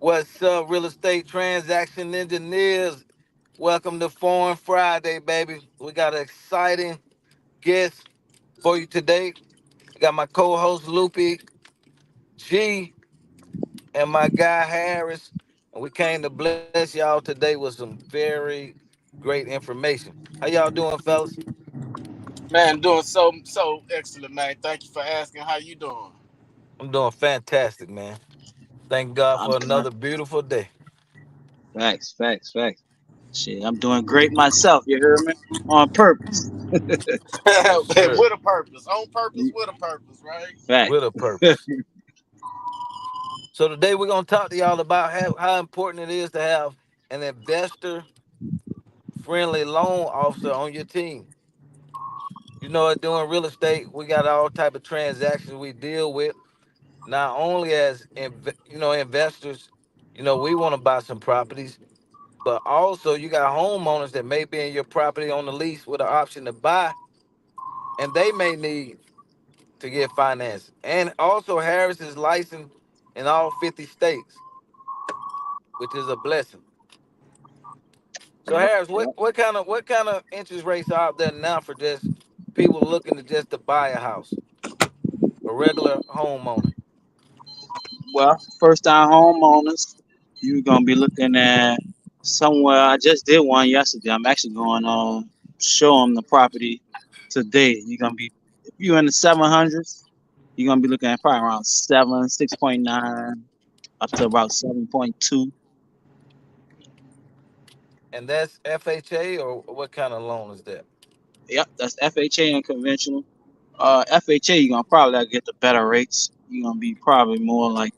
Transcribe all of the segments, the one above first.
What's up, real estate transaction engineers? Welcome to Foreign Friday, baby. We got an exciting guest for you today. I got my co-host Loopy G and my guy Harris, and we came to bless y'all today with some very great information. How y'all doing, fellas? Man, doing so excellent, man. Thank you for asking. How you doing? I'm doing fantastic, man. Thank God I'm for doing another beautiful day. facts. Shit, I'm doing great myself. You hear me? On purpose. Yes, sir. With a purpose, on purpose, with a purpose, right? Fact. With a purpose. So today we're gonna talk to y'all about how important it is to have an investor friendly loan officer on your team. You know, doing real estate, we got all type of transactions we deal with. Not only as investors, we want to buy some properties, but also you got homeowners that may be in your property on the lease with an option to buy, and they may need to get financed. And also, Harris is licensed in all 50 states, which is a blessing. So Yep. Harris, what, Yep. what kind of interest rates are out there now for just people looking to just to buy a house, a regular homeowner? Well, first time homeowners, you're gonna be looking at somewhere. I just did one yesterday. I'm actually going on show them the property today. You're gonna be if you're in the 700s, you're gonna be looking at probably around 6.9 up to about 7.2. And that's FHA or what kind of loan is that? Yep, that's FHA and conventional. FHA, you're gonna probably get the better rates. You're gonna be probably more like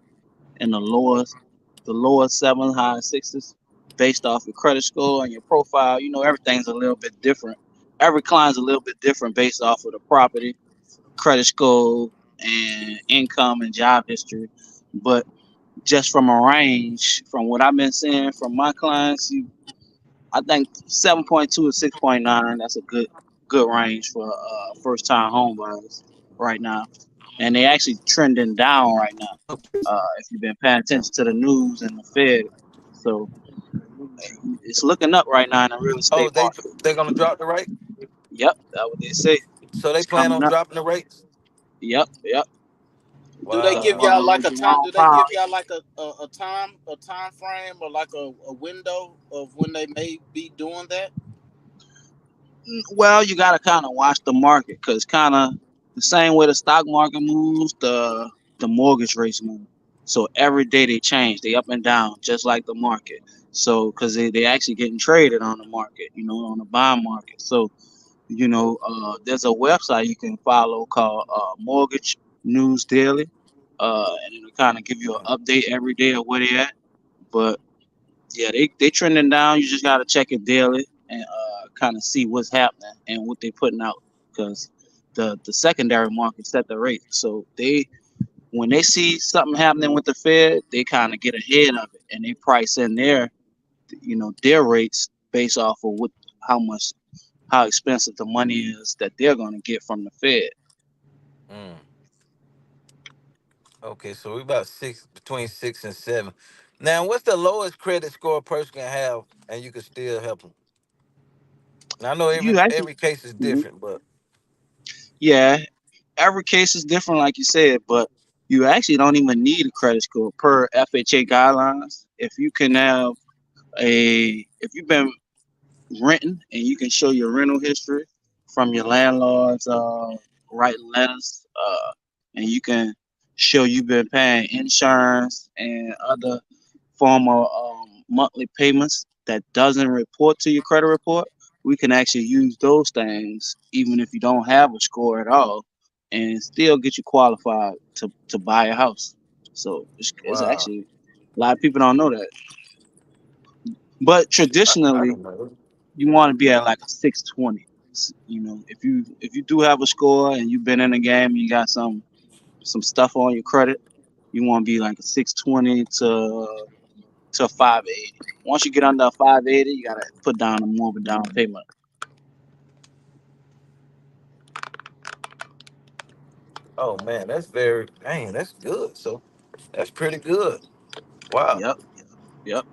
in the lower sevens, high sixes, based off your credit score and your profile. You know, everything's a little bit different. Every client's a little bit different based off of the property, credit score, and income and job history. But just from a range, from what I've been seeing from my clients, I think 7.2 to 6.9. That's a good range for first time home buyers right now, and they actually trending down right now. If you've been paying attention to the news and the Fed, so it's looking up right now in the real Oh, estate they market. they're gonna drop the rate. Yep, that's what they say. So they It's plan coming on up. dropping the rates. Yep. Do they Looking give Wow. for y'all like a maybe time? around Do they five. give y'all like a time frame or like a window of when they may be doing that? Well, you got to kind of watch the market because kind of the same way the stock market moves, the mortgage rates move. So every day they change, they up and down, just like the market. So because they actually getting traded on the market, on the bond market. So there's a website you can follow called Mortgage News Daily, and it'll kind of give you an update every day of where they at. But yeah, they trending down. You just gotta check it daily and kind of see what's happening and what they putting out because the secondary market set the rate. So they when they see something happening with the Fed, they kind of get ahead of it and they price in their rates based off of how much how expensive the money is that they're gonna get from the Fed. Mm. Okay, so we about between 6 and 7. Now, what's the lowest credit score a person can have, and you can still help them? Now, I know every You actually, every case is Mhm. different, but Yeah, every case is different, like you said, but you actually don't even need a credit score per FHA guidelines. If you've been renting and you can show your rental history from your landlords, writing letters, and you can show you've been paying insurance and other form of monthly payments that doesn't report to your credit report, we can actually use those things even if you don't have a score at all and still get you qualified to buy a house. So it's wow, actually a lot of people don't know that. But I traditionally, don't know. you want to be at like a 620. If you do have a score and you've been in the game and you got some stuff on your credit, you want to be like a 620 to 580. Once you get under 580, you gotta put down a more of a down payment. Oh man, that's very dang. That's good. So that's pretty good. Wow. Yep. Yep.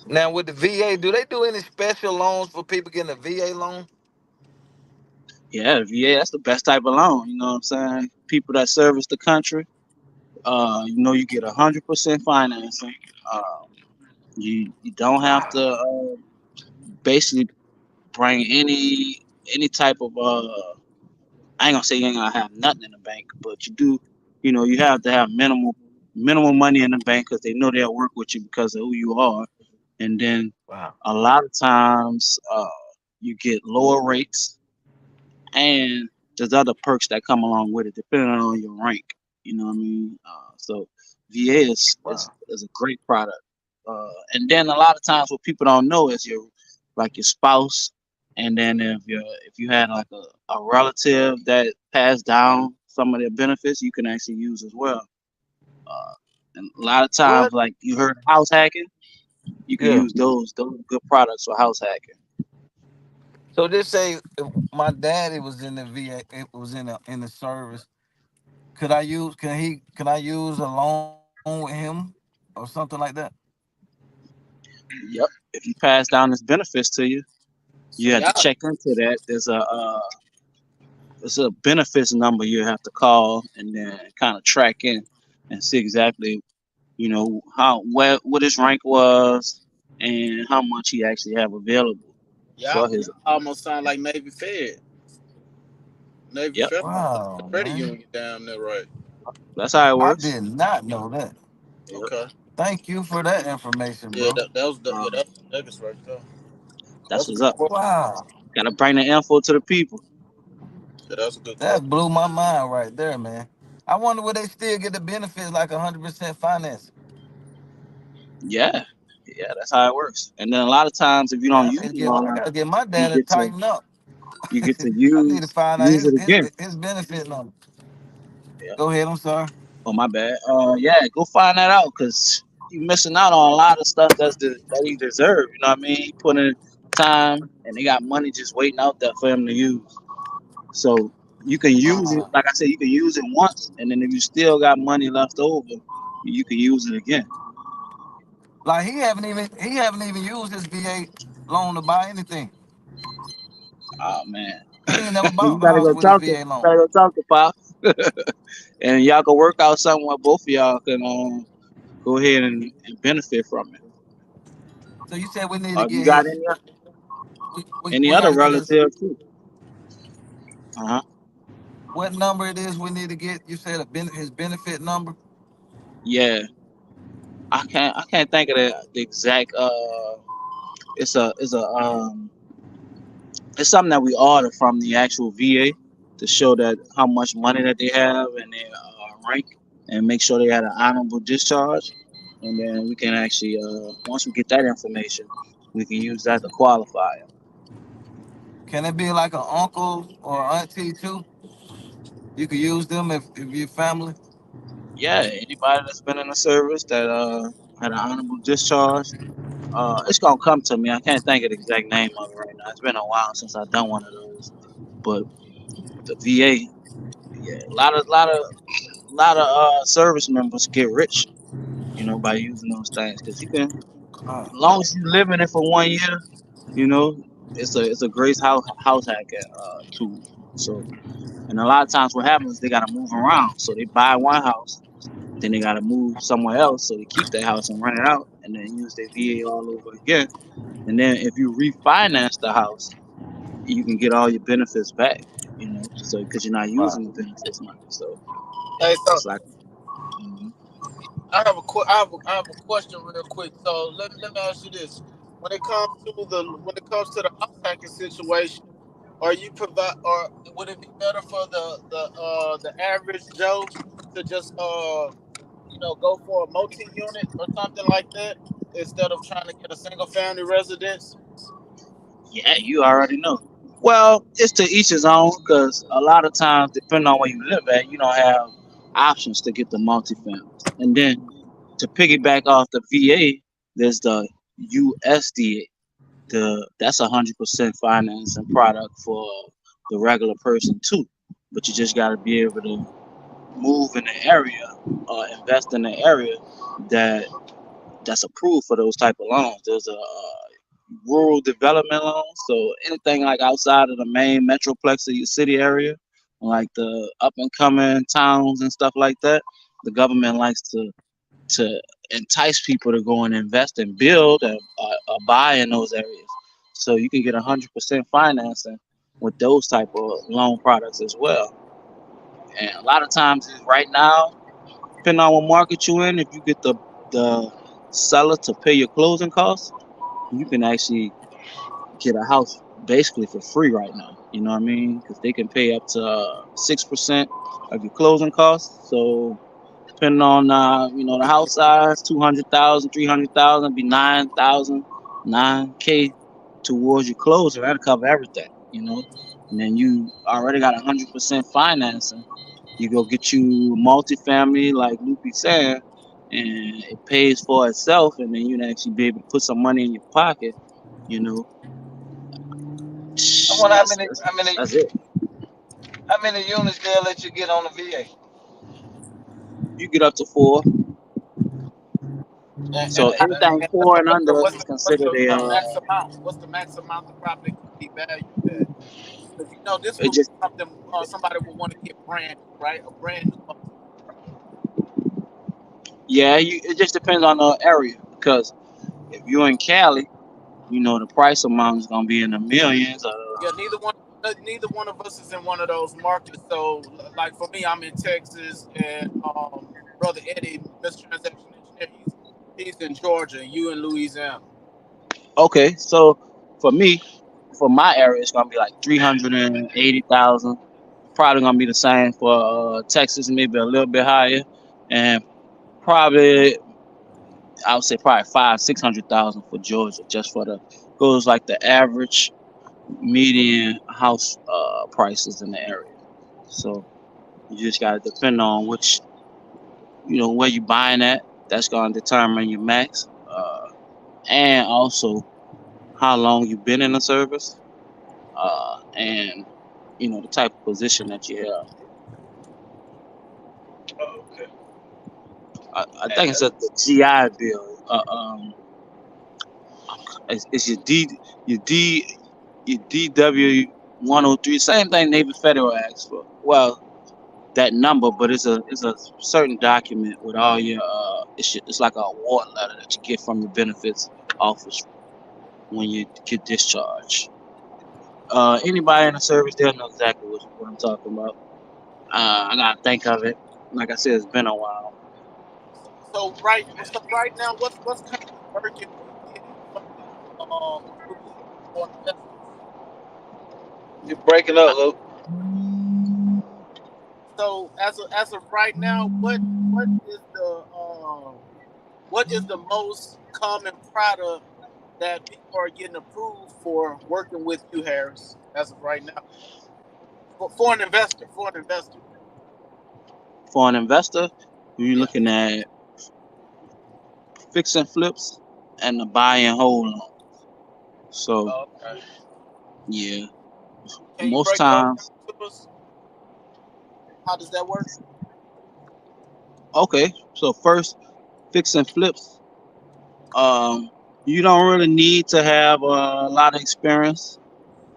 Now with the VA, do they do any special loans for people getting a VA loan? Yeah, VA, that's the best type of loan. You know what I'm saying? People that service the country, you get 100% financing. Uh, you don't have to basically bring any type of I ain't gonna say you ain't gonna have nothing in the bank, but you do, you have to have minimal money in the bank because they know they'll work with you because of who you are. And then Wow. a lot of times you get lower rates, and there's other perks that come along with it depending on your rank. You know what I mean? So VA is Wow. is a great product. And then a lot of times what people don't know is your spouse, and then if you had like a relative that passed down some of their benefits, you can actually use as well. Uh, and a lot of times, What? like you heard of house hacking, you can Yeah. use those. Those are good products for house hacking. So this say if my daddy was in the VA, it was in the service. Could I use? Can I use a loan with him or something like that? Yep. If you pass down this benefits to you, So you have to y'all, check into that. There's a benefits number you have to call and then kind of track in and see exactly how what his rank was and how much he actually have available for y'all his. almost sound like Navy Fed. Navy Yep, Federal Wow, Credit man. Union down there, right? that's how it I works. did not know that. Yep. Okay. Thank you for that information, Yeah, bro. yeah, Um, that was the niggas right there. that's That's a what's good up. question. Wow. Gotta bring the info to the people. Yeah, that's a good question. That blew my mind right there, man. I wonder would they still get the benefits like 100% finance? Yeah, yeah, that's how it works. And then a lot of times, if you don't Yeah, use it I long, gotta get my you dad to get to tighten up. you get to I need to use find out use it again. his benefit number. Yeah. Go ahead, I'm sorry. Oh, my bad. Yeah, go find that out because you missing out on a lot of stuff that he deserved. You know what I mean? He put in time, and they got money just waiting out there for him to use. So you can use it. Wow. Like I said, you can use it once, and then if you still got money left over, you can use it again. Like he haven't even used his VA loan to buy anything. Oh man, He ain't never you bought a gotta house go with his talk to VA loan. gotta go talk to Pop, and y'all can work out something where both of y'all can go ahead and benefit from it. So you said we need Or to if you get got his we any got other to get his relatives too. Uh-huh. what number it is we need to get. You said his benefit number. Yeah, I can't think of the exact it's something that we order from the actual VA to show that how much money that they have and their rank, and make sure they had an honorable discharge, and then we can actually once we get that information, we can use that to qualify them. Can it be like an uncle or auntie too? You could use them if you're family. Yeah, anybody that's been in the service that had an honorable discharge, it's gonna come to me. I can't think of the exact name of it right now. It's been a while since I've done one of those, but the VA, yeah, a lot of service members get rich, by using those things because you can, as Uh, long as you live in it for 1 year, you know, it's a great house hacking tool. So, and a lot of times what happens is they gotta move around. So they buy one house, then they gotta move somewhere else, so they keep that house and rent it out, and then use their VA all over again. And then if you refinance the house, you can get all your benefits back. So because you're not wow. using the benefits money, so Hey, so it's like. Mhm. I have a question real quick. So let me ask you this: when it comes to the house hacking situation, are you provide or would it be better for the average Joe to just go for a multi unit or something like that instead of trying to get a single family residence? Yeah, you already know. Well, it's to each his own because a lot of times, depending on where you live at, you don't have options to get the multifamilies. And then to piggyback off the VA, there's the USDA. That's 100% financing product for the regular person too. But you just got to be able to move in the area, invest in the area that that's approved for those type of loans. There's a rural development loan, so anything like outside of the main metroplex of your city area, like the up and coming towns and stuff like that, the government likes to entice people to go and invest and build or buy in those areas. So you can get 100% financing with those type of loan products as well. And a lot of times, right now, depending on what market you in, if you get the seller to pay your closing costs, you can actually get a house basically for free right now. You know what I mean? Because they can pay up to 6% of your closing costs. So depending on the house size, 200,000, 300,000, be 9,000, 9K towards your closing. That'll cover everything. And then you already got 100% financing. You go get you multifamily, like Lupe said, and it pays for itself, and then you can actually be able to put some money in your pocket. You know, I wonder that's that's, that's it. how many units they'll let you get on the VA. You get up to four. And So and, anything and four and what's under the is what's considered the a. max amount? What's the max amount the property can be valued at? Because this It would be just something somebody would want to get brand new, right? A brand new home. it just depends on the area because if you're in Cali, the price amount is gonna be in the millions. Yeah, neither one of us is in one of those markets. So, like for me, I'm in Texas, and brother Eddie, Mr. Transaction Engineer, he's in Georgia, and you in Louisiana. Okay, so for me, for my area, it's gonna be like 380,000. Probably gonna be the same for Texas, maybe a little bit higher, and probably I would say probably 500,000 to 600,000 for Georgia, just for the goes like the average median house prices in the area. So you just gotta depend on which where you buying at. That's gonna determine your max, and also how long you've been in the service, and the type of position that you have. Oh, okay. I think And it's the GI Bill. It's your DW 103. Same thing Navy Federal asks for. Well, that number, but it's a certain document with all your it's like a award letter that you get from the benefits office when you get discharged. Anybody in the service there know exactly what I'm talking about. I gotta think of it. Like I said, it's been a while. so right now, what's currently working with getting funding for investors? you're breaking up, Luke. So as of right now, what is the most common product that people are getting approved for working with you, Harris? As of right now, for an investor, For an investor, you're yeah. looking at fix and flips and the buy and hold loan. So Okay. yeah, Can you most break those times. down to us? How does that work? Okay, so first fix and flips. Um, you don't really need to have a lot of experience.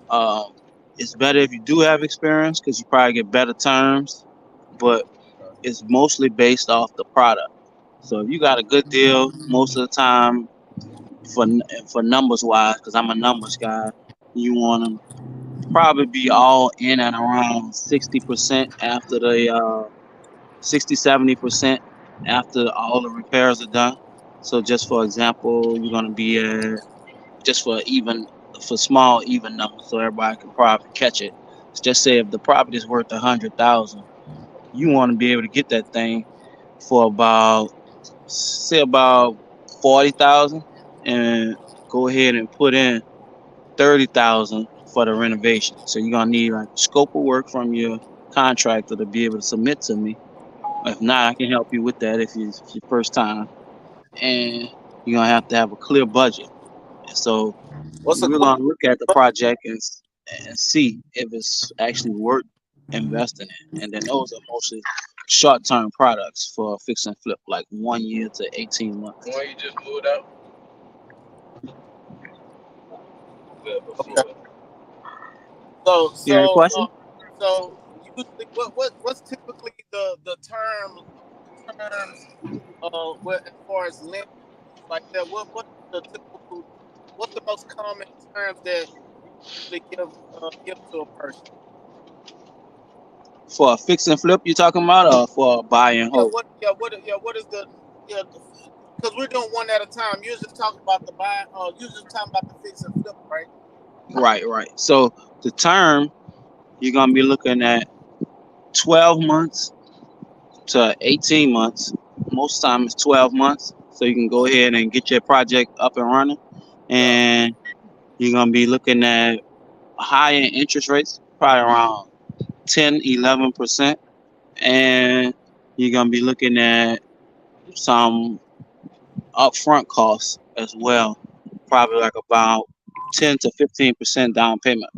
Um, it's better if you do have experience because you probably get better terms, but it's mostly based off the product. So if you got a good deal, most of the time for for numbers wise, because I'm a numbers guy, you want to probably be all in at around 60% after the 60-70% after all the repairs are done. So just for example, you're gonna be at just for small even numbers, so everybody can probably catch it. Just say if the property is worth 100,000, you want to be able to get that thing for about 40,000, and go ahead and put in 30,000 for the renovation. So you're gonna need like a scope of work from your contractor to be able to submit to me. If not, I can help you with that if it's your first time. And you're gonna have to have a clear budget. So What's a we're quick? gonna look at the project and see if it's actually worth investing in. And then those are mostly short-term products for fix and flip, like 1 year to 18 months. When you just moved out, well, Okay. before. You have a So question? so usually what's typically the term the terms what as far as lending things like that, what is the typical, what's the most common terms that you usually give to a person? For a fix and flip, you talking about, or for a buy and hold? What is the, yeah, because we're doing one at a time. You're just talking about the buy, you're just talking about the fix and flip, right? Right, right. So the term, you're gonna be looking at 12 months to 18 months. Most time it's 12 months. So you can go ahead and get your project up and running. Yeah. And you're gonna be looking at higher interest rates, probably around 10, 11%. And you're gonna be looking at some upfront costs as well, probably like about 10 to 15% down payment.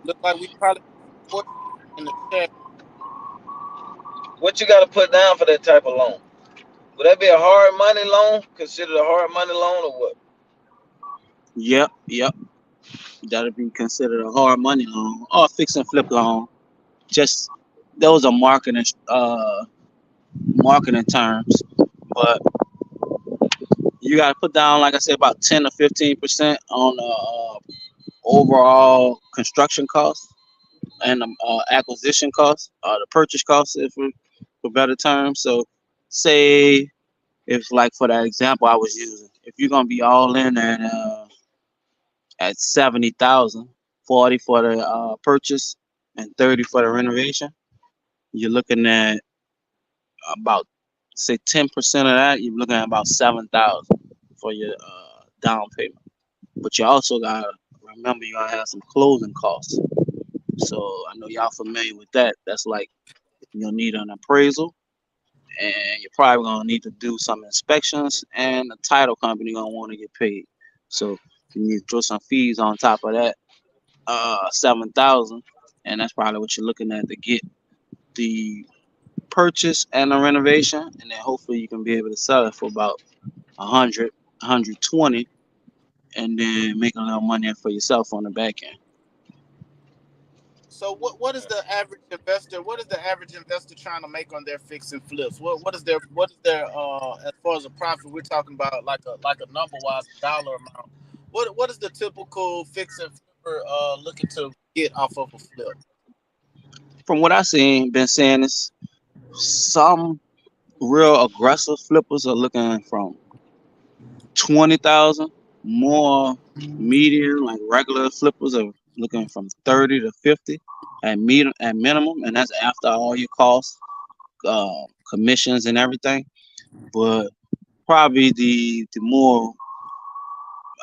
Look like we probably got some questions in the chat. What you got to put down for that type of loan? Would that be a hard money loan? Considered a hard money loan or what? Yep, yep. That'll be considered a hard money loan or a fix and flip loan. Just those are marketing terms. But you gotta put down, like I said, about 10 to 15% on the overall construction costs and the acquisition costs, the purchase costs, if for better terms. So, say if, like, for that example I was using, if you're gonna be all in at 70,000, 40 for the purchase and 30 for the renovation, you're looking at about, say, 10% of that. You're looking at about 7,000 for your down payment. But you also gotta remember you're gonna have some closing costs. So I know y'all familiar with that. That's like you'll need an appraisal, and you're probably gonna need to do some inspections, and the title company gonna want to get paid. So you need to throw some fees on top of that, 7,000, and that's probably what you're looking at to get the purchase and the renovation, and then hopefully you can be able to sell it for about 100, 120, and then make a little money for yourself on the back end. So what is the average investor? What is the average investor trying to make on their fix and flips? What is their as far as a profit? We're talking about like a number wise dollar amount. What is the typical fix and flipper looking to get off of a flip? From what I've been saying is some real aggressive flippers are looking from 20,000. More medium, like regular flippers, are looking from 30 to 50 at minimum, and that's after all your costs, commissions, and everything. But probably the more,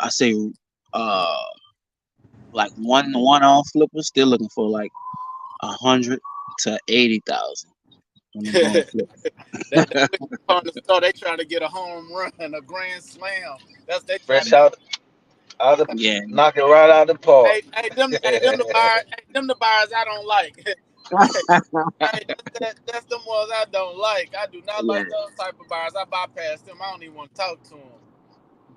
I say, uh like one off flippers, still looking for like 100 to 80,000 when they go and that flip. when you call in the store, they trying to get a home run, a grand slam. That's they trying to Fresh get. out the, Yeah. knock it right out the park. Them the buyers, them the buyers I don't like. hey, hey, that's the ones I don't like. I do not Yeah, like those type of buyers. I bypass them. I don't even want to talk to them.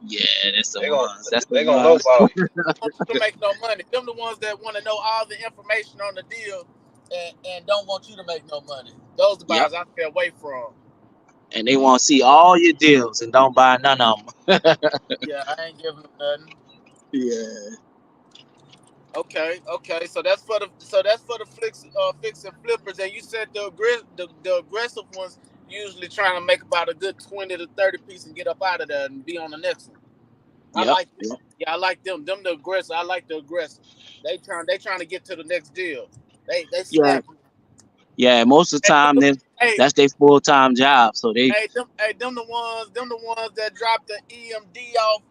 yeah, that's the they gonna ones. That's the they gonna ones. lowball you. Want you to make no money. Them the ones that want to know all the information on the deal and don't want you to make no money. Those the Yep. buyers I stay away from. And they want to see all your deals and don't buy none of them. Yeah, I ain't giving them nothing. Yeah. Okay. So that's for the fix and flippers. And you said the aggressive ones usually trying to make about a good 20 to 30 piece and get up out of there and be on the next one. I Yep. like them. Yep. Yeah, I like them. Them the aggressive. I like the aggressive. They trying to get to the next deal. They Yeah. snapping. Yeah. Most of the Hey, time, hey, that's their full time job. So they. them the ones that drop the EMD off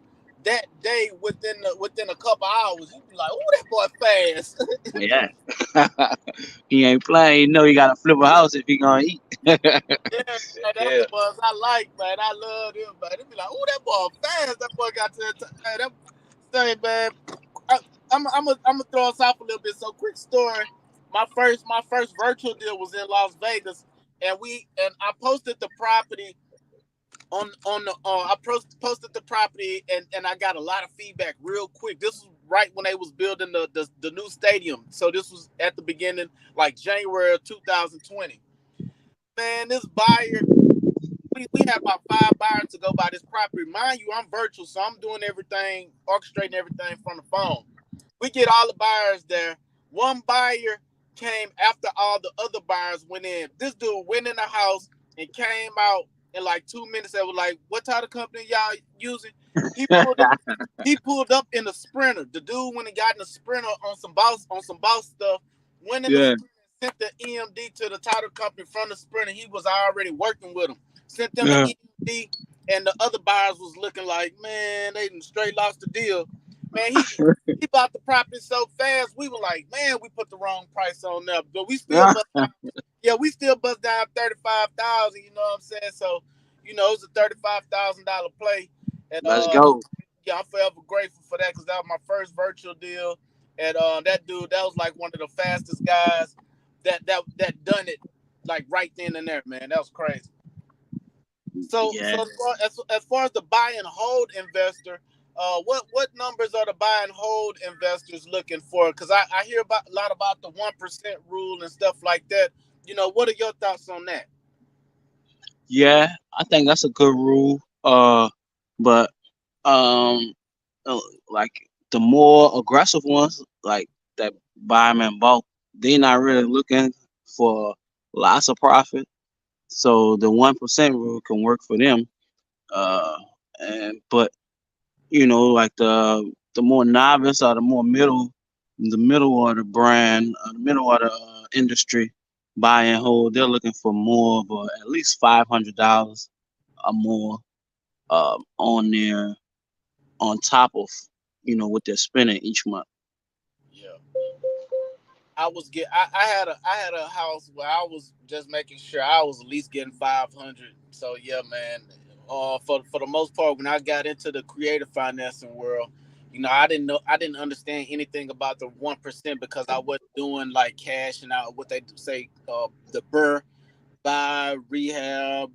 that day within a couple hours, you be like, "Oh, that boy fast." Yeah. He ain't playing. You know he gotta flip a house if he gonna eat. Yeah, man, that's Yeah. the ones I like, man. I love them, man. They be like, "Oh, that boy fast." That boy got to hey, that say, man. I, I'm gonna throw us off a little bit. So, quick story. My first virtual deal was in Las Vegas, and I posted the property on the posted the property, and I got a lot of feedback real quick. This was right when they was building the new stadium. So this was at the beginning, like January of 2020. Man, this buyer, we had about 5 buyers to go by this property. Mind you, I'm virtual, so I'm doing everything, orchestrating everything from the phone. We get all the buyers there. One buyer came after all the other buyers went in. This dude went in the house and came out in like 2 minutes and was like, "What type of company y'all using?" He pulled up. He pulled up in the Sprinter. The dude went and got in the Sprinter on some boss stuff. Went in the Yeah. Sprinter, sent the EMD to the title company from the Sprinter. He was already working with them. Sent them the Yeah. EMD, and the other buyers was looking like, man, they done straight lost the deal. Man, he bought the property so fast. We were like, man, we put the wrong price on there, but we still bust down. Yeah, we still bust down 35,000. You know what I'm saying? So, it was a $35,000 play, and Let's go. yeah, I'm forever grateful for that because that was my first virtual deal, and that dude, that was like one of the fastest guys that done it like right then and there, man. That was crazy. So Yeah. as far as the buy and hold investor, what numbers are the buy and hold investors looking for? Because I hear about a lot about the 1% rule and stuff like that. What are your thoughts on that? Yeah. I think that's a good rule. But um, uh, like the more aggressive ones, like that buy them in bulk, they're not really looking for lots of profit. So the 1% rule can work for them. Uh, and but like the more novice or the more the middle of the brand, the middle of the industry, buy and hold, they're looking for more of at least $500 or more on their on top of what they're spending each month. Yeah. I had a house where I was just making sure I was at least getting 500. So yeah, man. For the most part, when I got into the creative financing world, I didn't understand anything about the 1% because I wasn't doing like cash and out what they say the burr buy, rehab,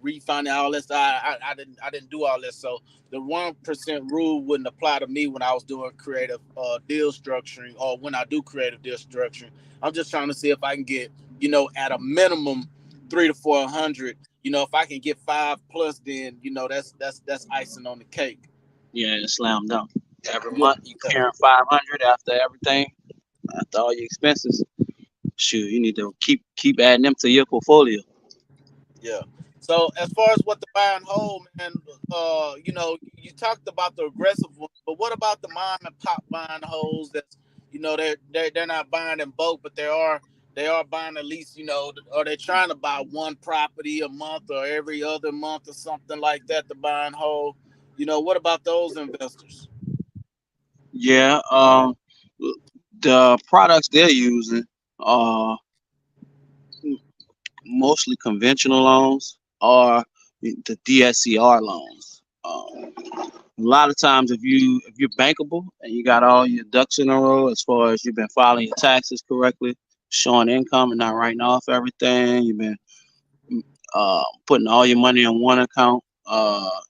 refinance, all this. I didn't do all this. So the 1% rule wouldn't apply to me when I was doing creative deal structuring or when I do creative deal structuring. I'm just trying to see if I can get, at a minimum 300 to 400. If I can get 5 plus, then that's icing on the cake. Yeah, slam dunk. Every Yeah. month you clearing 500 after everything, after all your expenses. Shoot, you need to keep adding them to your portfolio. Yeah. So as far as what the buy and hold, man, you talked about the aggressive one, but what about the mom and pop buy and holds? That's they're not buying in bulk, but they are buying at least, or they're trying to buy one property a month or every other month or something like that to buy and hold. What about those investors? Yeah, the products they're using are mostly conventional loans or the DSCR loans. A lot of times, if you're bankable and you got all your ducks in a row, as far as you've been filing your taxes correctly, showing income and not writing off everything, you've been putting all your money in one account,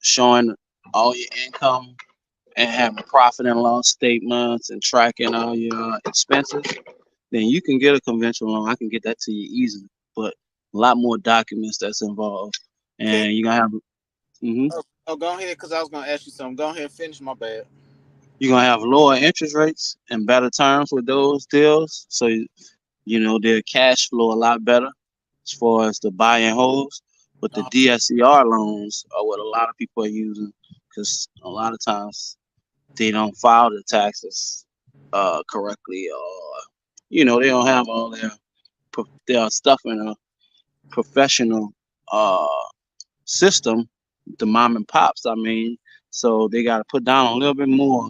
showing all your income and having profit and loss statements and tracking all your expenses, then you can get a conventional loan. I can get that to you easily, but a lot more documents that's involved, Can and you're gonna have mhm, go ahead because I was gonna ask you something. Go ahead and finish. My bad. you're gonna have lower interest rates and better terms with those deals. So their cash flow a lot better as far as the buy and holds. But the Uh, DSCR loans are what a lot of people are using because a lot of times they don't file the taxes correctly, or they don't have all their stuff in a professional uh system, the mom and pops, I mean. So they got to put down a little bit more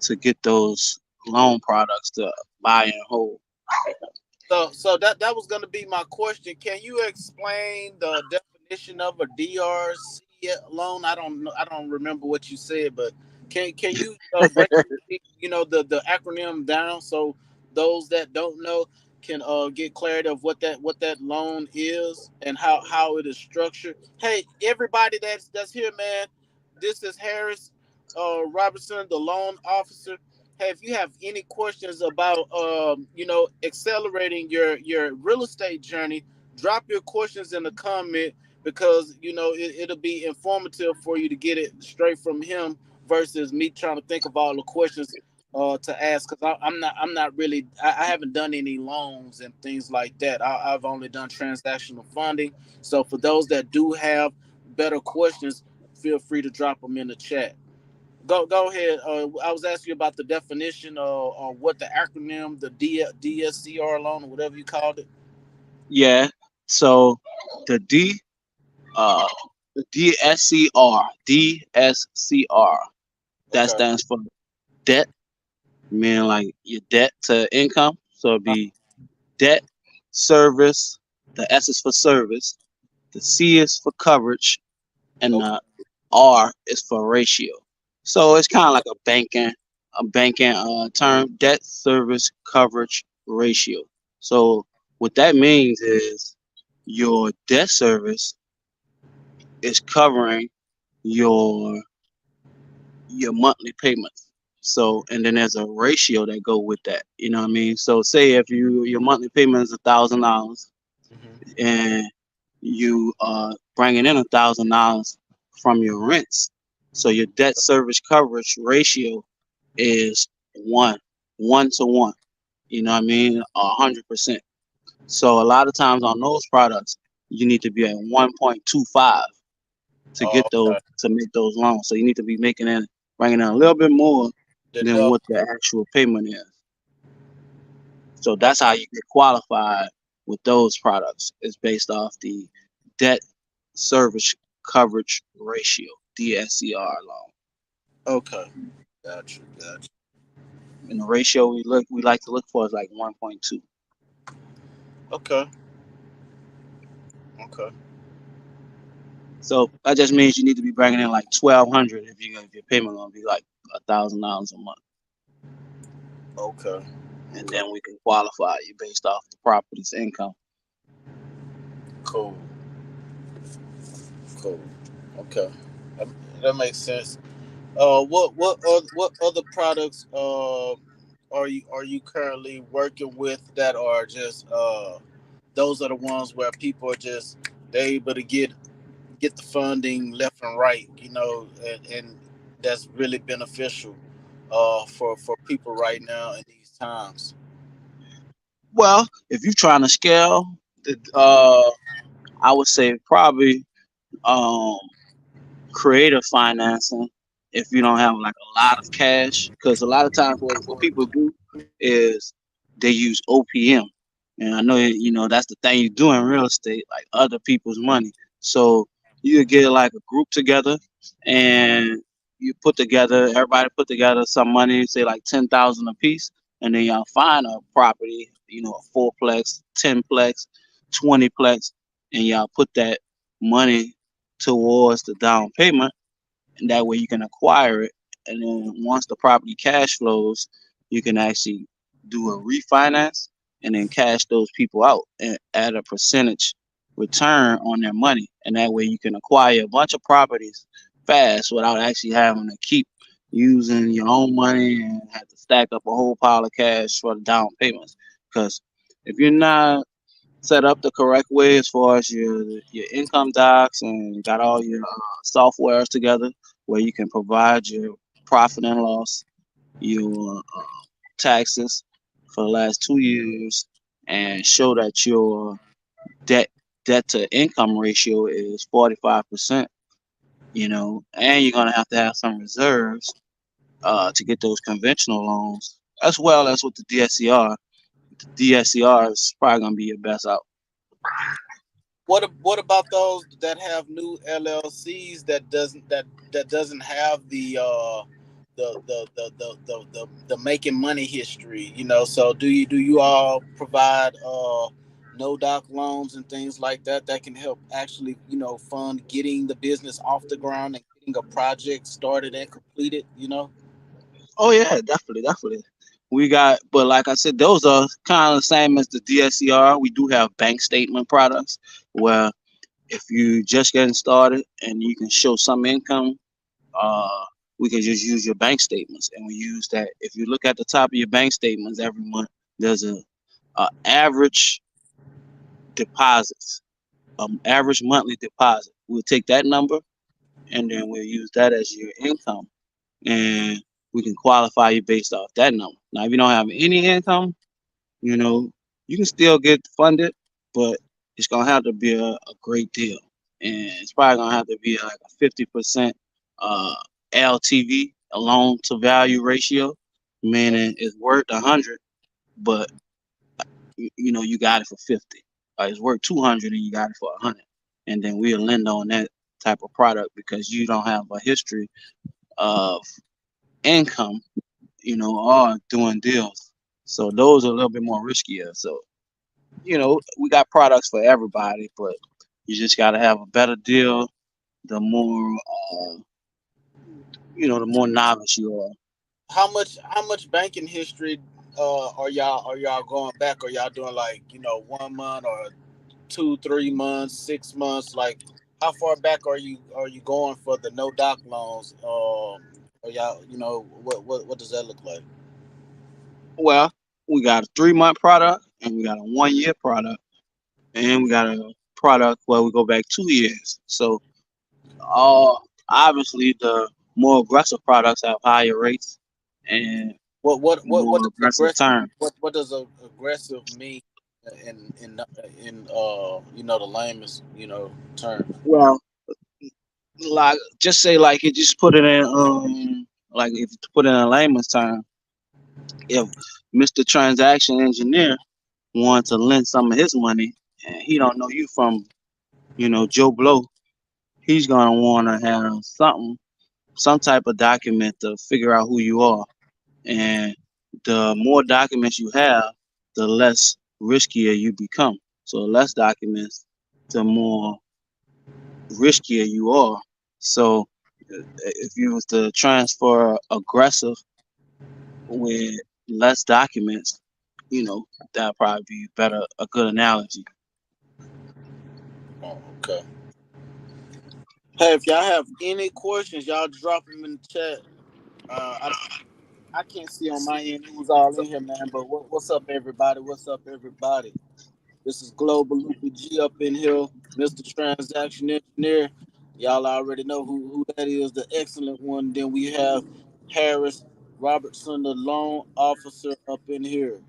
to get those loan products to buy and hold. So that was going to be my question. Can you explain the definition of a DRC loan? I don't remember what you said, but can you break the acronym down so those that don't know can get clarity of what that loan is and how it is structured. Hey, everybody that's here, man. This is Harris Robertson, the loan officer. Hey, if you have any questions about accelerating your real estate journey, drop your questions in the comment because it'll be informative for you to get it straight from him versus me trying to think of all the questions to ask because I'm not really I haven't done any loans and things like that. I've only done transactional funding. So for those that do have better questions, feel free to drop them in the chat. Go ahead. I was asking you about the definition or what the acronym, the DSCR loan or whatever you called it. Yeah. So the uh, DSCR, that Okay. stands for debt, meaning like your debt to income. So it'd Uh, be debt, service. The S is for service. The C is for coverage, and okay. the R is for ratio. So it's kind of like a banking term: debt service coverage ratio. So what that means is your debt service is covering your your monthly payments. So and then there's a ratio that go with that. You know what I mean? So say if your monthly payment is $1,000 Hmm. and you bringing in $1,000 from your rents. So your debt service coverage ratio is one, 1 to 1. You know what I mean? 100%. So a lot of times on those products, you need to be at 1.25 to Oh, get those okay. to make those loans. So you need to be bringing in a little bit more The than double. what the actual payment is. So Oh, that's how you get qualified with those products. It's based off the debt service coverage ratio, DSCR loan. okay. Gotcha. Gotcha. And the ratio we like to look for is like 1.2. Okay. Okay. So that just means you need to be bringing in like 1,200 if your payment gonna be like $1,000 a month, Okay. and Okay. then we can qualify you based off the property's income. Cool. Cool. Okay. That, that makes sense. What other products are you currently working with that are just those are the ones where people are just they able to get the funding left and right, and that's really beneficial for people right now in these times. Well, if you're trying to scale, I would say probably um, creative financing if you don't have like a lot of cash, because a lot of times what people do is they use OPM, and I know that's the thing you do in real estate, like other people's money. So you get like a group together and everybody put together some money, say like 10,000 a piece, and then y'all find a property, a fourplex, 10plex, 20plex, and y'all put that money towards the down payment, and that way you can acquire it. And then once the property cash flows, you can actually do a refinance and then cash those people out and add a percentage return on their money. And that way you can acquire a bunch of properties fast without actually having to keep using your own money and have to stack up a whole pile of cash for the down payments. Because if you're not set up the correct way as far as your income docs and got all your softwares together where you can provide your profit and loss, your taxes for the last 2 years, and show that your debt debt to income ratio is 45%. And you're gonna have some reserves to get those conventional loans as well as with the DSCR. The DSCR is probably gonna be your best out. what about those that have new LLCs that doesn't have the making money history? So do you all provide no doc loans and things like that can help actually fund getting the business off the ground and getting a project started and completed? Oh yeah, definitely, definitely. We got, but like I said, those are kind of the same as the DSCR. We do have bank statement products where if you just getting started and you can show some income, uh, we can just use your bank statements, and we use that. If you look at the top of your bank statements every month, there's a average deposits, average monthly deposit. We'll take that number, and then we'll use that as your income, and we can qualify you based off that number. Now, if you don't have any income, you know, you can still get funded, but it's gonna have to be a great deal, and it's probably gonna have to be like a 50% uh, LTV, a loan to value ratio, meaning it's worth 100, but you got it for 50. It's worth 200 and you got it for 100, and then we'll lend on that type of product because you don't have a history of income, or doing deals. So those are a little bit more riskier. So we got products for everybody, but you just got to have a better deal. The more, the more novice you are. How much banking history are y'all going back? Are y'all doing like 1 month or 2, 3 months, 6 months? Like, how far back are you going for the no doc loans? Or y'all, what does that look like? Well, we got a 3 month product, and we got a 1 year product, and we got a product where we go back 2 years. So, uh, obviously, the more aggressive products have higher rates and What more does aggressive aggressive terms. what does aggressive mean in the lamest terms? Well, like just say like you just put it in like if you put it in a layman's term, if Mr. Transaction Engineer wanted to lend some of his money and he don't know you from, Joe Blow, he's gonna wanna have some type of document to figure out who you are. And the more documents you have, the less riskier you become. So less documents, the more riskier you are. So if you was to transfer aggressive with less documents, that'd probably be better, a good analogy. Oh, okay. Hey, if y'all have any questions, y'all drop them in the chat. I can't see on my end who's all in here, man. But what's up, everybody? What's up, everybody? This is Global Loopy G up in here, Mr. Transaction Engineer. Y'all already know who that is, the excellent one. Then we have Harris Robertson, the loan officer, up in here,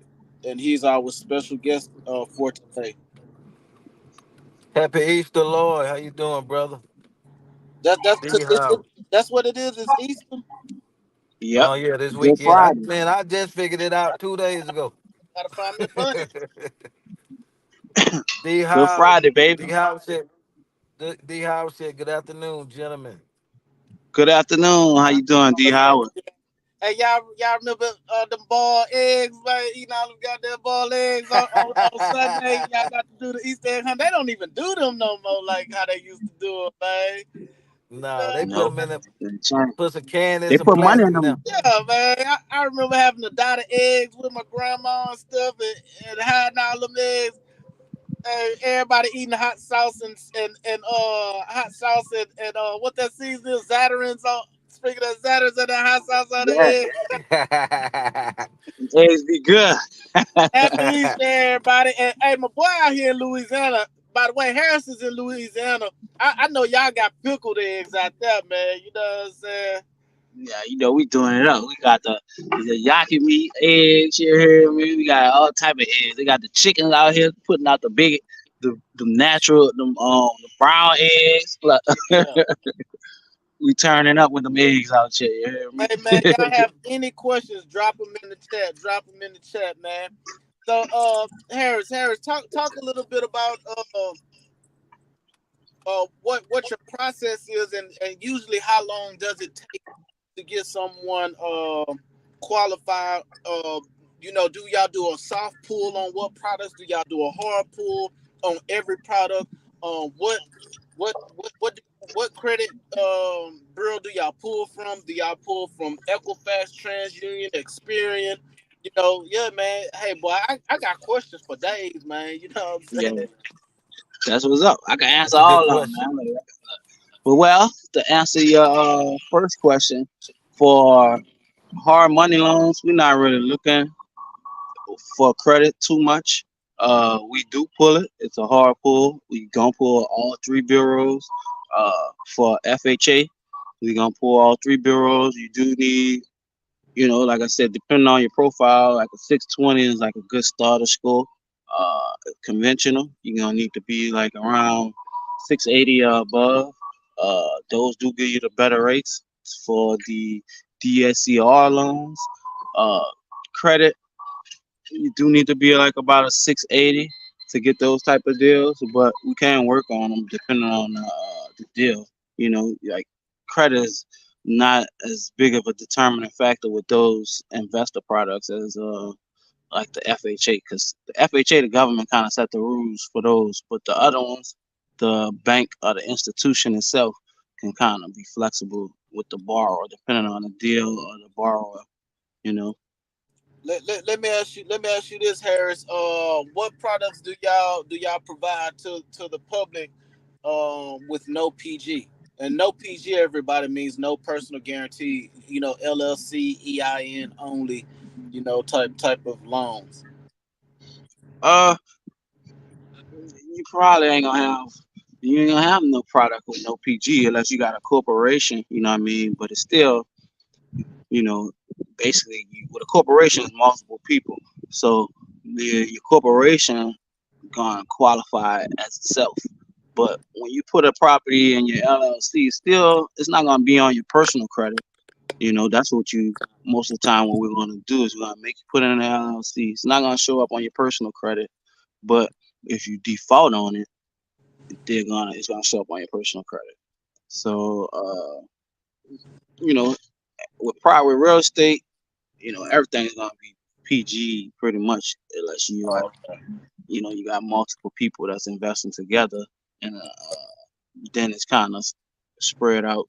and he's our special guest for today. Happy Easter, Lord. How you doing, brother? That's D House. that's what it is. It's Easter. Yep. Oh yeah, this Good weekend. Friday. I just figured it out 2 days ago. Gotta find me a bunny. D Good House. Friday, baby. D House said. D House said, "Good afternoon, gentlemen." Good afternoon. How you doing, D Howard? Hey, y'all remember them boiled eggs, man? Eating all them goddamn boiled eggs on Sunday. Y'all got to do the Easter egg hunt. They don't even do them no more like how they used to do it, man. Nah, they put Man, Nope. them in the They put some cannons of put money in plastic now. them. yeah, man. I remember having to dye the eggs with my grandma and stuff and hiding all them eggs. Everybody eating hot sauce and hot sauce and what that season is, Zatarain's on. Speaking of Zatarain's and that hot sauce on the Yeah, egg. eggs be good. Happy Easter, everybody. And hey, my boy out here in Louisiana. By the way, Harris is in Louisiana. I know y'all got pickled eggs out there, man. You know what I'm saying? Yeah, we doing it up. We got the yaki meat eggs here. Man. We got all type of eggs. They got the chickens out here putting out the natural, the brown eggs. Look, Yeah. we turning up with them eggs out here. You hear me? Hey, man, y'all have any questions, drop them in the chat. Drop them in the chat, man. So, Harris, talk a little bit about what your process is, and usually how long does it take to get someone qualified? Do y'all do a soft pull on what products? Do y'all do a hard pull on every product? What what what credit bureau do y'all pull from? Do y'all pull from Equifax, TransUnion, Experian? Yeah, man. Hey, boy, I got questions for days, man. You know what I'm Yeah, saying? that's what's up. I can answer That's a good all of them, question. man. But well, to answer your first question, for hard money loans, we're not really looking for credit too much. We do pull it. It's a hard pull. We gonna pull all three bureaus. For FHA, we gonna pull all three bureaus. You do need, like I said, depending on your profile, like a 620 is like a good starter score. Conventional, you're gonna need to be like around 680 or above. Those do give you the better rates for the DSCR loans. Uh, Credit, you do need to be like about a 680 to get those type of deals, but we can work on them depending on the deal. Like credit is not as big of a determining factor with those investor products as like the FHA, because the FHA, the government kind of set the rules for those, but the other ones, the bank or the institution itself can kind of be flexible with the borrower depending on the deal or the borrower. You know. Let me ask you this, Harris. What products do y'all provide to the public with no PG? And no PG, everybody, means no personal guarantee. LLC, EIN only. Type of loans. Uh, you probably ain't gonna have you ain't gonna have no product with no PG unless you got a corporation. You know what I mean? But it's still, you know, basically with a corporation is multiple people. So your corporation gonna qualify as itself. But when you put a property in your LLC, still it's not gonna be on your personal credit. That's what you most of the time what we're gonna do is we're gonna make you put it in an LLC. It's not gonna show up on your personal credit, but if you default on it, it's gonna show up on your personal credit. So you know, with real estate, everything's gonna be PG pretty much unless Okay. you got multiple people that's investing together, and then it's kind of spread out.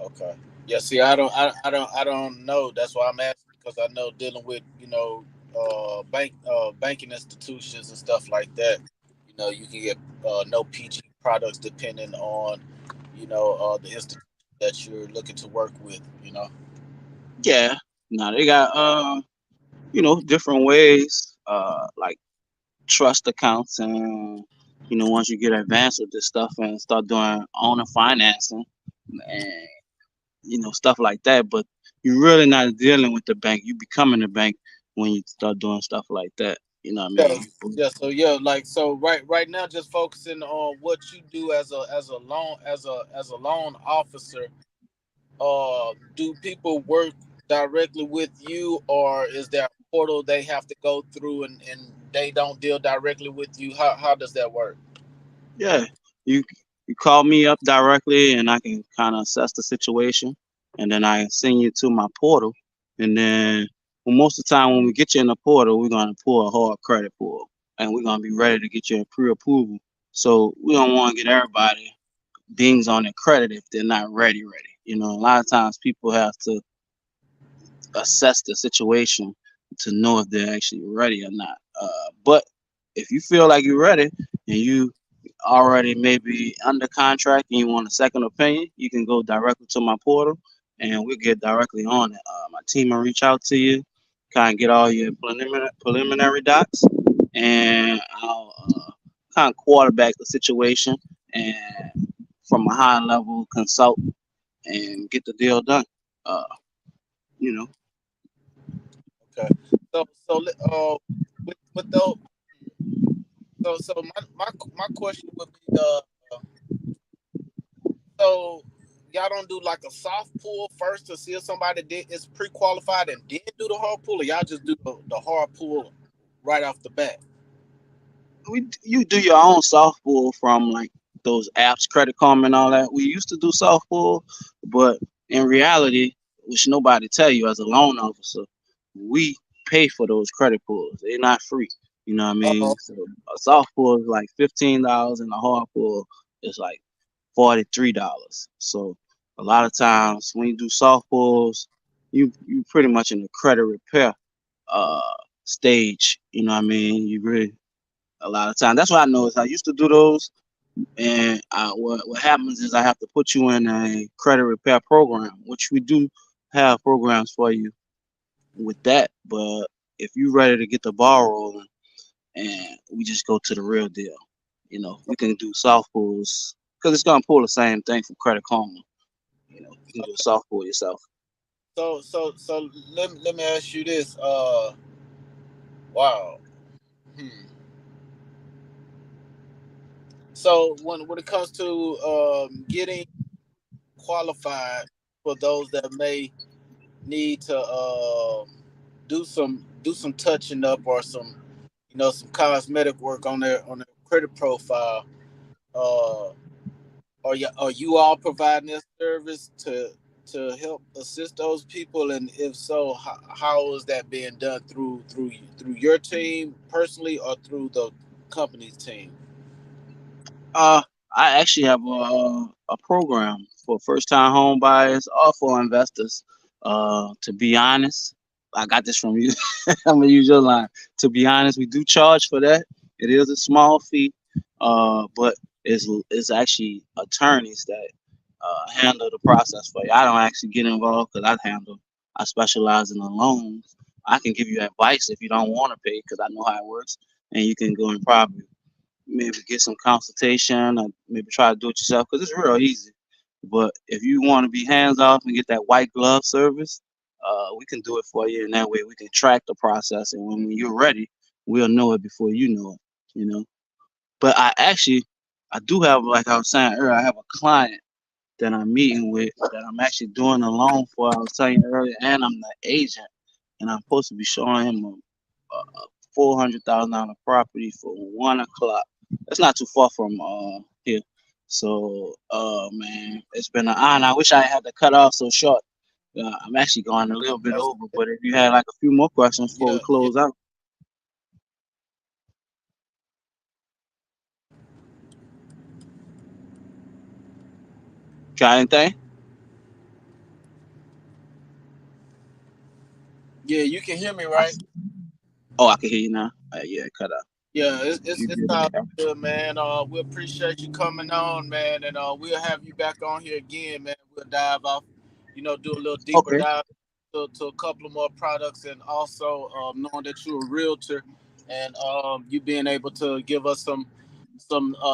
Okay. Yeah. See, I don't know. That's why I'm asking, because I know dealing with banking institutions and stuff like that. You can get no PG products depending on the institution that you're looking to work with. Yeah. Now they got different ways, like trust accounts, and once you get advanced with this stuff and start doing owner financing and stuff like that. But you're really not dealing with the bank. You becoming the bank when you start doing stuff like that. You know what I Yeah. mean? Yeah. So yeah, like, so right now, just focusing on what you do as a loan officer. Do people work directly with you, or is there a portal they have to go through, and they don't deal directly with you? How does that work? Yeah, you you call me up directly, and I can kind of assess the situation, and then I send you to my portal, and then well, most of the time when we get you in the portal, we're gonna pull a hard credit pull, and we're gonna be ready to get you a pre-approval. So we don't want to get everybody dings on their credit if they're not ready. Ready. A lot of times people have to assess the situation to know if they're actually ready or not. But if you feel like you're ready and you already maybe under contract and you want a second opinion, you can go directly to my portal and we'll get directly on it. My team will reach out to you, kind of get all your preliminary docs, and I'll kind of quarterback the situation and from a high level consult and get the deal done. Uh, you know, Okay. So with those, so my question would be, so y'all don't do like a soft pull first to see if somebody is pre-qualified and then do the hard pull, or y'all just do the hard pull right off the bat? you do your own soft pull from like those apps, Credit Karma and all that. We used to do soft pull, but in reality, which nobody tell you as a loan officer, we pay for those credit pulls. They're not free. You know what I Uh-oh. mean? So a soft pull is like $15, and a hard pull is like $43. So a lot of times when you do soft pulls, you pretty much in the credit repair uh stage. You know what I mean? You really a lot of time. That's what I know is I used to do those, and what happens is I have to put you in a credit repair program, which we do have programs for you with that. But if you're ready to get the ball rolling, and we just go to the real deal, we can do soft pulls because it's gonna pull the same thing from Credit Karma. You can do a soft pull yourself. So let me ask you this. Wow. Hmm. So when it comes to getting qualified for those that may need to do some touching up or some some cosmetic work on their credit profile, uh, are you all providing this service to help assist those people? And if so, how is that being done through your team personally or through the company's team? Uh, I actually have a program for first time home buyers or for investors. To be honest, I got this from you. I'm gonna use your line. To be honest, we do charge for that. It is a small fee, but it's actually attorneys that handle the process for you. I don't actually get involved because I specialize in the loans. I can give you advice if you don't want to pay because I know how it works, and you can go in private, maybe get some consultation or maybe try to do it yourself because it's real easy. But if you want to be hands off and get that white glove service, we can do it for you, and that way we can track the process. And when you're ready, we'll know it before you know it. You know. But I do have, like I was saying earlier, I have a client that I'm meeting with that I'm actually doing a loan for. I was telling you earlier, and I'm the agent, and I'm supposed to be showing him a $400,000 property for 1 o'clock. That's not too far from here. So, man, it's been an honor. I wish I had to cut off so short. I'm actually going a little bit That's over, but if you had like a few more questions before we yeah, yeah. close out, got anything? Yeah, you can hear me, I, right? oh, I can hear you now. Yeah, cut out. Yeah, it's You it's, it's good all now? good, man. We appreciate you coming on, man, and we'll have you back on here again, man. We'll dive off, do a little deeper Okay. dive to a couple of more products, and also knowing that you're a realtor, and you being able to give us some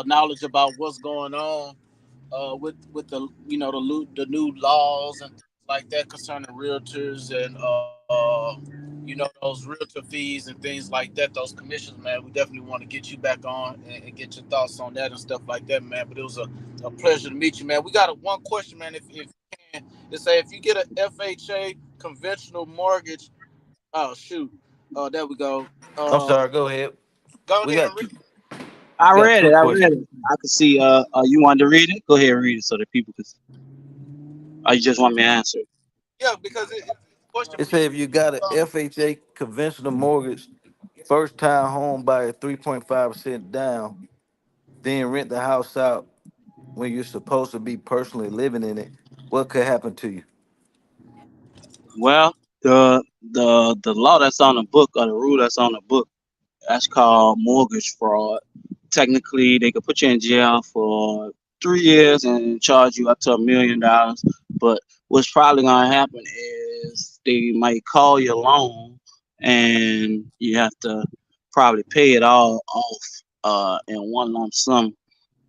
knowledge about what's going on with the the new laws and things like that concerning realtors and those realtor fees and things like that, those commissions, man. We definitely want to get you back on and get your thoughts on that and stuff like that, man. But it was a pleasure to meet you, man. We got one question, man. If you can, it say if you get a FHA conventional mortgage, oh shoot, there we go. I'm Uh, sorry. Go ahead. go We ahead got and read. two. I We got read two it. I read questions. it. I could see. You wanted to read it? Go ahead and read it so that people can. Or you just want me to answer? Yeah, because it's a question It for you. says if you got an FHA conventional mortgage, first time home buyer 3.5% down, then rent the house out when you're supposed to be personally living in it, what could happen to you? Well, the law that's on the book or the rule that's on the book, that's called mortgage fraud. Technically, they could put you in jail for 3 years and charge you up to $1 million. But what's probably gonna happen is they might call your loan and you have to probably pay it all off in one lump sum.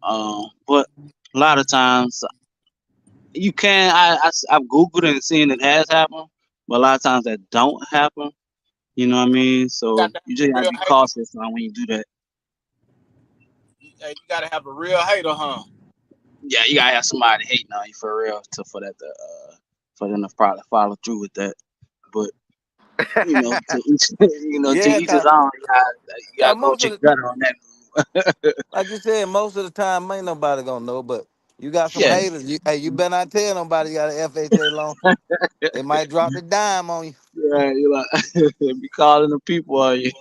But a lot of times you can. I've googled it and seen it has happened, but a lot of times that don't happen. You know what I mean? So Got to have you just a gotta real be hater. cautious on when you do that. Hey, you got to have a real hater, huh? Yeah, you gotta have somebody hating on you for real for that to for them to probably follow through with that. But to each to Yeah, each his own. You gotta go cause check most of better the on that. Like you said, most of the time ain't nobody gonna know, but you got some Yeah, haters. Hey, you better not tell nobody you got an FHA loan. They might drop the dime on you. yeah, you like be calling the people on you.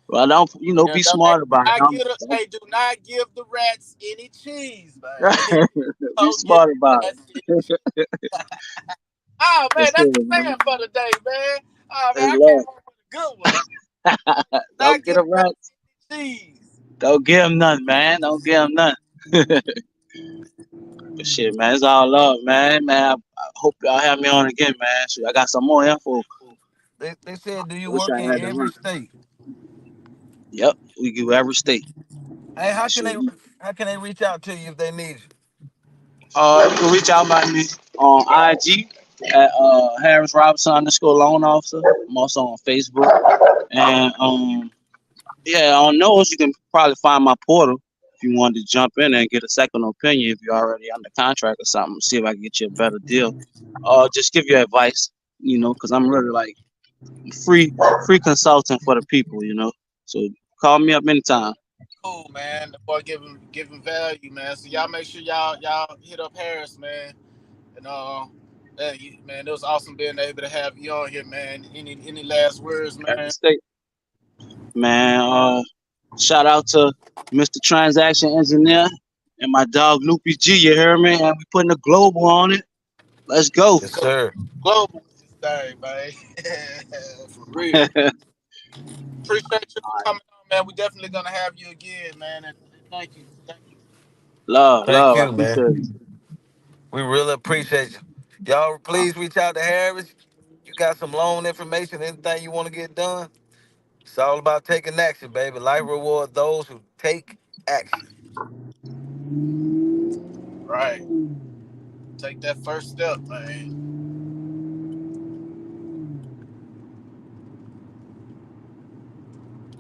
Well, don't Yeah, be don't, hey, smart do about it. not Don't, give the, don't hey, do not give the rats any cheese, man. be Don't give smart the about rats any cheese. Oh man, it. That's that's the it, man. saying for the day, man. Oh man, That's I came love. up with a good one. Don't Not get give a the right. rats any cheese. Don't give him nothing, man. Don't give him nothing. But shit, man, it's all love, man. Man, I hope y'all have me on again, man. Shit, I got some more info. They said, do I you wish work I in had the every run. state? Yep, we do every state. Hey, Shit. how can they reach out to you if they need you? You can reach out by me on IG at Harris Robinson underscore loan officer. I'm also on Facebook. And yeah, on those you can probably find my portal if you wanted to jump in and get a second opinion if you're already under contract or something. See if I can get you a better deal. Just give you advice, because I'm really like free free consulting for the people. So call me up anytime. Cool, man. The boy giving value, man. So y'all make sure y'all hit up Harris, man. And man, it was awesome being able to have you on here, man. Any last words, Every man? state, man. Shout out to Mr. Transaction Engineer and my dog Loopy G. You hear me? And we putting a global on it. Let's go. Yes, Go sir. global with this thing, man. For real. Appreciate you for coming on, man. We definitely gonna have you again, man. And thank you, thank you. Love, Thank love. I you, appreciate man. it. We really appreciate you. Y'all, please reach out to Harris. You got some loan information, anything you want to get done. It's all about taking action, baby. Life reward those who take action. Right. Take that first step, man.